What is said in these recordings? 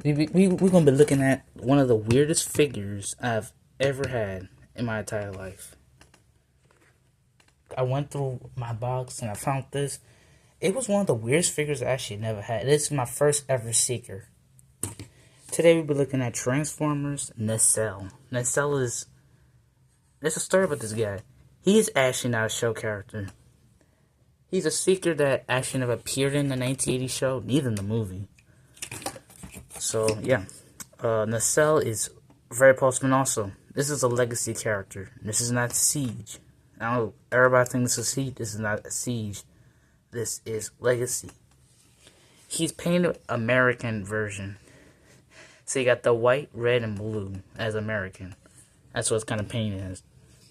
We're gonna be looking at one of the weirdest figures I've ever had in my entire life. I went through my box and I found this. It was one of the weirdest figures I actually never had. This is my first ever Seeker. Today we'll be looking at Transformers Nacelle. Nacelle is... There's a story about this guy. He's actually not a show character. He's a Seeker that actually never appeared in the 1980 show, neither in the movie. So, yeah. Nacelle is very possible also. This is a legacy character. This is not Siege. I know everybody thinks this is Siege. This is not Siege. This is Legacy. He's painted American version. So you got the white, red, and blue as American. That's what it's kind of painted as.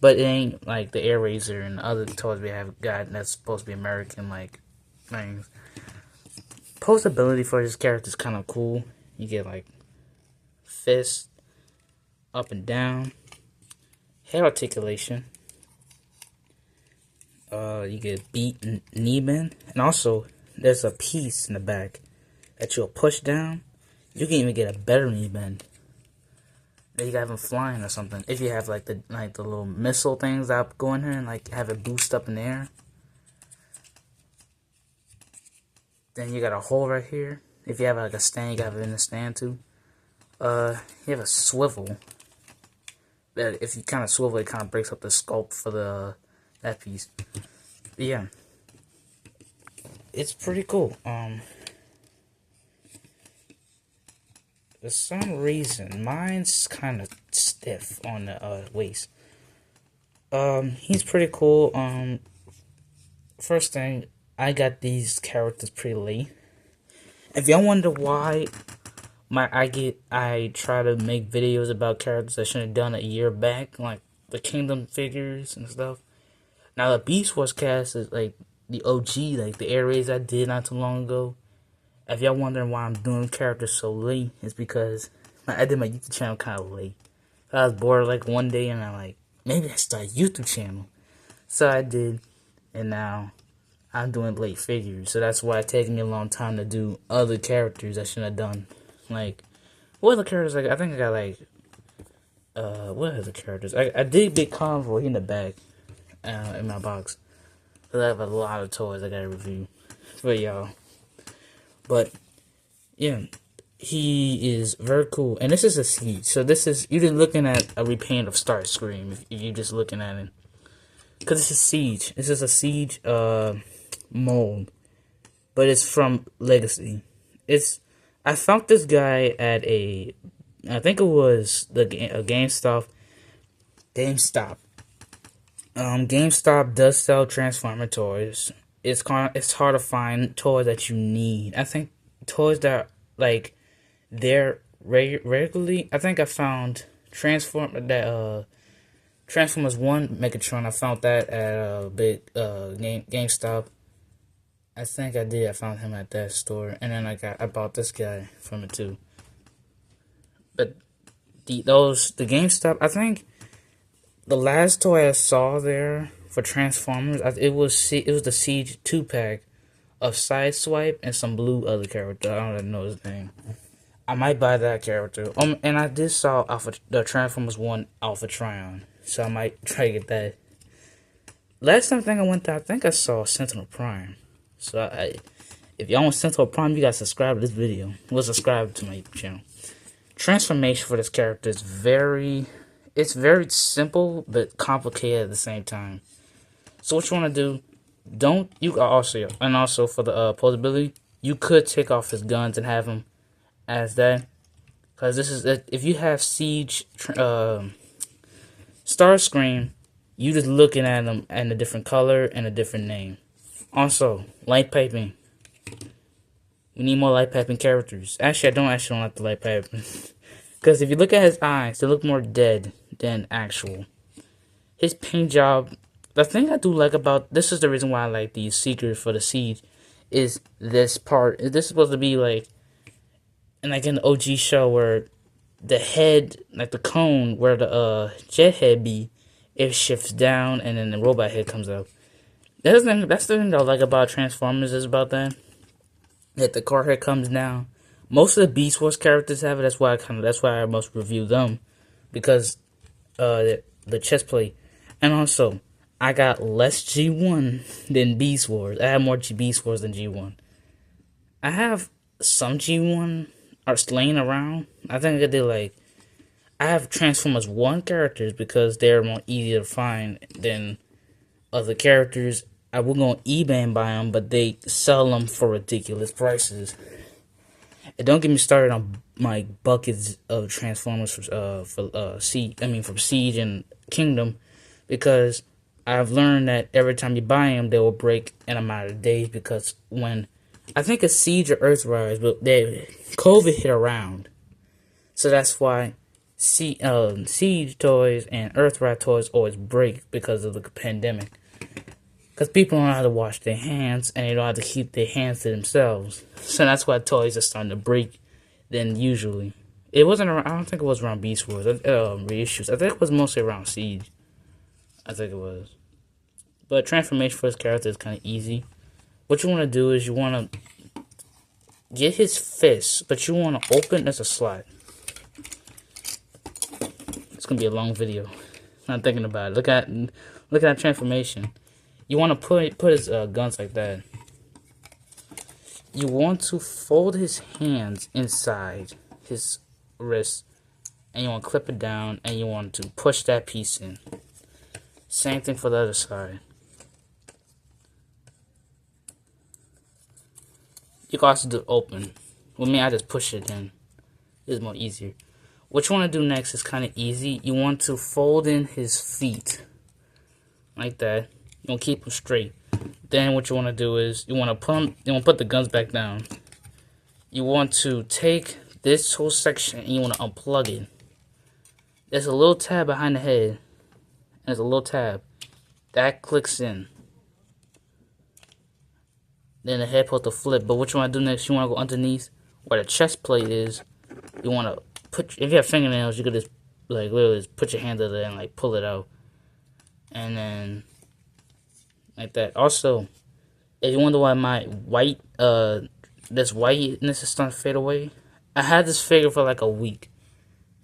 But it ain't like the Air Razor and the other toys we have got that's supposed to be American like things. Postability for this character is kind of cool. You get like fist, up and down, head articulation. You get beat and knee bend, and also there's a piece in the back that you'll push down. You can even get a better knee bend. Then you got him flying or something. If you have like the little missile things that go in here and like have it boost up in the air. Then you got a hole right here. If you have like a stand, you got it in the stand too. You have a swivel. That if you kind of swivel, it kind of breaks up the sculpt for that piece. But yeah, it's pretty cool. For some reason, mine's kind of stiff on the waist. He's pretty cool. First thing, I got these characters pretty late. If y'all wonder why I try to make videos about characters I should have done a year back, like the Kingdom figures and stuff. Now the Beast Wars cast is like the OG, like the air raids I did not too long ago. If y'all wondering why I'm doing characters so late, it's because I did my YouTube channel kind of late. I was bored like one day and I'm like, maybe I start a YouTube channel. So I did, and now I'm doing late figures. So that's why it's taking me a long time to do other characters I shouldn't have done. Like, what other characters? Like, I think I got like, what other characters? I did Big Convoy in the back, in my box. Cause I have a lot of toys I gotta review for y'all. But, yeah, he is very cool. And this is a Siege. So this is, you're just looking at a repaint of Starscream if you're just looking at it. Because this is Siege. This is a Siege mold. But it's from Legacy. I found this guy at I think it was the GameStop. GameStop does sell Transformer toys. It's hard to find toys that you need. I think toys that like they're regularly. I think I found Transformers 1 Megatron. I found that at a big GameStop. I think I did. I found him at that store, and then I bought this guy from it too. But the GameStop. I think the last toy I saw there for Transformers, it was the Siege 2-pack of Sideswipe and some blue other character. I don't even know his name. I might buy that character. And I did saw the Transformers 1 Alpha Trion, so I might try to get that. Last time I went there, I think I saw Sentinel Prime. So if y'all want Sentinel Prime, you gotta subscribe to this video. Well, subscribe to my YouTube channel. Transformation for this character is very simple but complicated at the same time. So what you want to do, also for the posability, you could take off his guns and have him as that, because this is if you have Siege Starscream, you just looking at him in a different color and a different name. Also, light piping. We need more light piping characters. Actually, I don't like the light piping, because if you look at his eyes, they look more dead than actual. His paint job. The thing I do like about this is the reason why I like these Seekers for the Siege is this part. This is supposed to be like in the OG show where the head, like the cone where the jet head be, it shifts down and then the robot head comes up. That's the thing I like about Transformers is about that the car head comes down, Most of the Beast Wars characters have it. That's why I most review them, because the chest plate. And also, I got less G1 than Beast Wars. I have more Beast Wars than G1. I have some G1 are laying around. I think I did like, I have Transformers 1 characters because they're more easy to find than other characters. I will go on eBay and buy them, but they sell them for ridiculous prices. And don't get me started on my buckets of Transformers from Siege and Kingdom, because I've learned that every time you buy them, they will break in a matter of days. Because when I think it's Siege or Earthrise, but COVID hit around, so that's why Siege toys and Earthrise toys always break because of the pandemic. Because people don't know how to wash their hands, and they don't have to keep their hands to themselves. So that's why toys are starting to break than usually. It wasn't around, I don't think it was around Beast Wars, reissues. I think it was mostly around Siege. I think it was. But transformation for this character is kind of easy. What you want to do is you want to get his fist, but you want to open as a slot. It's going to be a long video. Not thinking about it. Look at that transformation. You want to put his guns like that. You want to fold his hands inside his wrist, and you want to clip it down, and you want to push that piece in. Same thing for the other side. You can also do it open. With me, I just push it in. It's more easier. What you want to do next is kind of easy. You want to fold in his feet like that. You want to keep them straight. Then what you want to do is you want to put the guns back down. You want to take this whole section and you want to unplug it. There's a little tab behind the head. There's a little tab that clicks in. Then the head supposed to flip. But what you want to do next? You want to go underneath where the chest plate is. You want to if you have fingernails, you could just like literally just put your hand in there and like pull it out. And then like that. Also, if you wonder why my white, this whiteness is starting to fade away, I had this figure for like a week,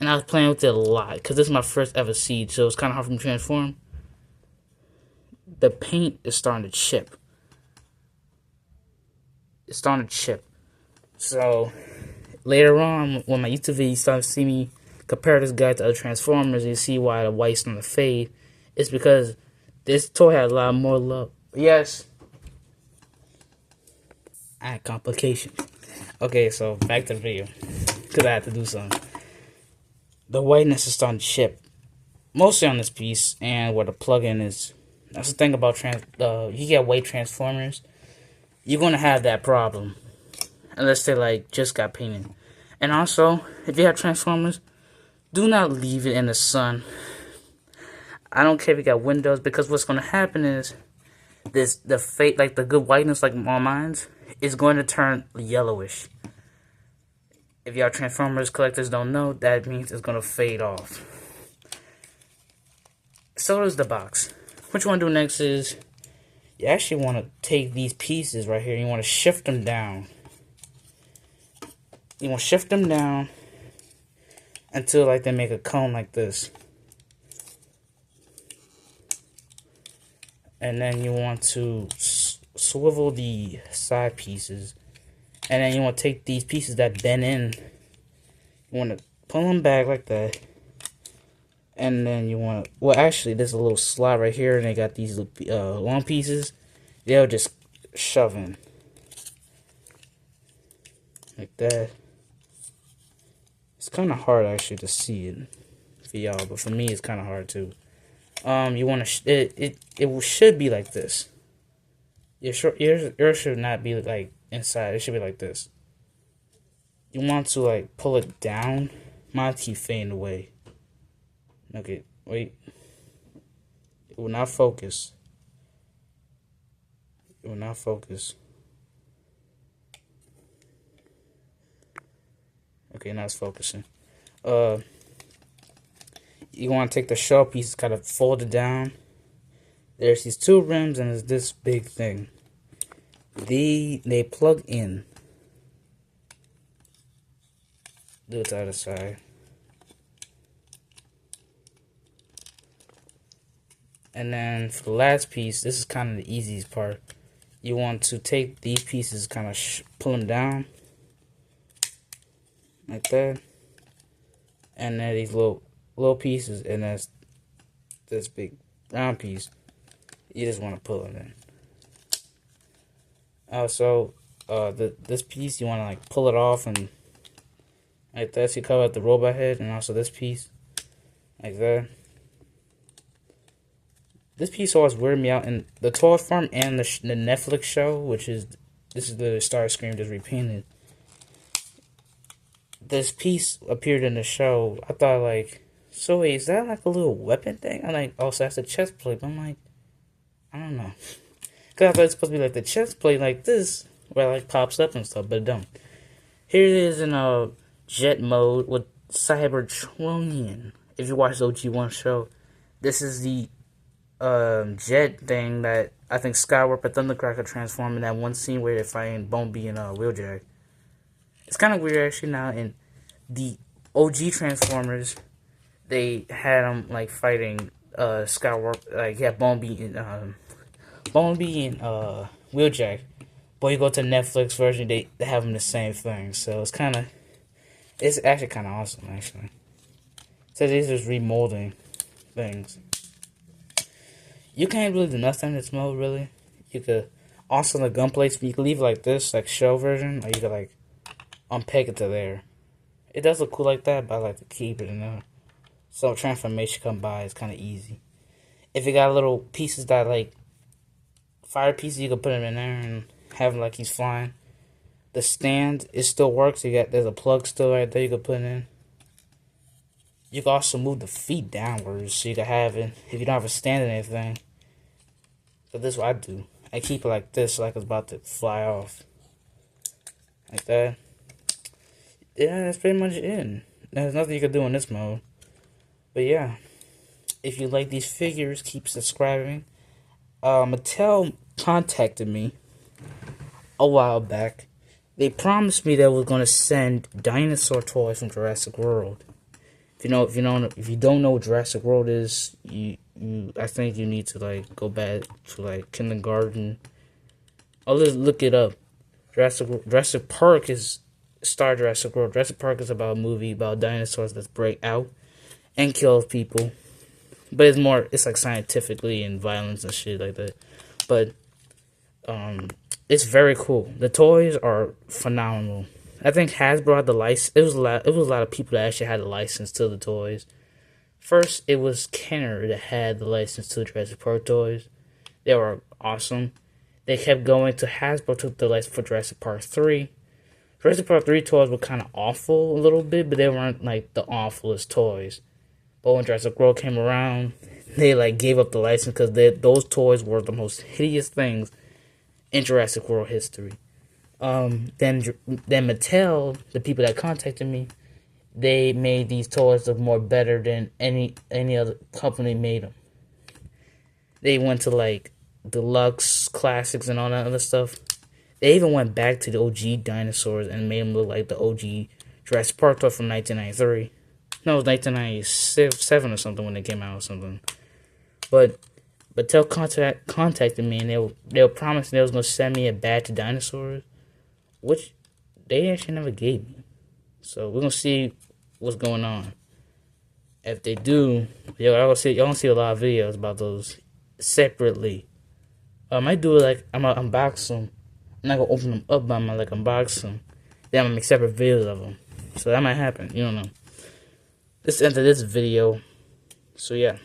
and I was playing with it a lot, because this is my first ever Siege, so it's kind of hard for me to transform. The paint is starting to chip. It's starting to chip. So, later on, when my YouTube video, you start to see me compare this guy to other Transformers, and you see why the white's starting to fade. It's because this toy had a lot more love. Yes. I had complications. Okay, so back to the video. Because I had to do something. The whiteness is starting to chip. Mostly on this piece and where the plug-in is. That's the thing about you get white Transformers. You're going to have that problem. Unless they like just got painted. And also, if you have Transformers, do not leave it in the sun. I don't care if you got windows, because what's going to happen is the good whiteness, like all mine's, is going to turn yellowish. If y'all Transformers collectors don't know, that means it's going to fade off. So does the box. What you want to do next is you actually want to take these pieces right here and you want to shift them down. You want to shift them down until like they make a cone like this. And then you want to swivel the side pieces. And then you want to take these pieces that bend in. You want to pull them back like that. And then you want to... Well, actually, there's a little slot right here. And they got these long pieces. They'll just shove in. Like that. It's kind of hard, actually, to see it for y'all. But for me, it's kind of hard, too. You want to it should be like this. Yours should not be like inside. It should be like this. You want to like pull it down. Mine keep fading away. Okay, wait. It will not focus. It will not focus. Okay, now it's focusing. You want to take the sharp piece, kind of fold it down. There's these two rims and there's this big thing. They plug in. Do it to the other side. And then for the last piece, this is kind of the easiest part. You want to take these pieces, kind of pull them down like that, and then these little pieces, and that's this big round piece. You just want to pull it in. Also, this piece you want to like pull it off and like that. So you cover up the robot head, and also this piece like that. This piece always weirded me out in the Toy Farm and the Netflix show, which is this is the Starscream just repainted. This piece appeared in the show. I thought like, so wait, is that like a little weapon thing? I'm like, oh, so that's a chest plate. But I'm like, I don't know, cause I thought it's supposed to be like the chest plate like this, where it like pops up and stuff, but it don't. Here it is in a jet mode with Cybertronian. If you watch the OG1 show, this is the jet thing that I think Skywarp and Thundercracker transform in that one scene where they're fighting Bumblebee and Wheeljack. It's kind of weird actually now. In the OG Transformers, they had them like fighting Skywarp, like yeah, Bumblebee and Wheeljack. But you go to the Netflix version, they have them the same thing. So it's actually kind of awesome actually. So they're just remolding things. You can't really do nothing in this mode, really. You could also the gun plates, you could leave it like this, like shell version, or you could like unpeg it to there. It does look cool like that, but I like to keep it in there. So transformation come by is kind of easy. If you got little pieces that like fire pieces, you can put them in there and have him like he's flying. The stand, it still works. There's a plug still right there you can put in. You can also move the feet downwards, so you can have it if you don't have a stand or anything. But this is what I do. I keep it like this, like it's about to fly off. Like that. Yeah, that's pretty much it. There's nothing you can do in this mode. But yeah, if you like these figures, keep subscribing. Mattel contacted me a while back. They promised me they were going to send dinosaur toys from Jurassic World. If you don't know what Jurassic World is, I think you need to like go back to like kindergarten. I'll just look it up. Jurassic Park is Star Jurassic World. Jurassic Park is about a movie about dinosaurs that break out and kill people, but it's like scientifically and violence and shit like that. But it's very cool. The toys are phenomenal. I think Hasbro had the license. It was a lot of people that actually had the license to the toys. First, it was Kenner that had the license to the Jurassic Park toys. They were awesome. They kept going to Hasbro took the license for Jurassic Park 3. Jurassic Park 3 toys were kind of awful a little bit, but they weren't like the awfulest toys. But when Jurassic World came around, they like gave up the license because those toys were the most hideous things in Jurassic World history. Then Mattel, the people that contacted me, they made these toys look more better than any other company made them. They went to like deluxe classics and all that other stuff. They even went back to the OG dinosaurs and made them look like the OG Jurassic Park toy from 1993. No, it was 1997 or something when they came out or something. But Mattel contacted me and they were promising they was gonna send me a batch of dinosaurs, which they actually never gave me. So we're gonna see what's going on. If they do, y'all gonna see a lot of videos about those separately. I might do it like I'm gonna unbox them. I'm not gonna open them up, but I'm gonna like unbox them. Then I'm gonna make separate videos of them. So that might happen. You don't know. This is the end of this video. So yeah.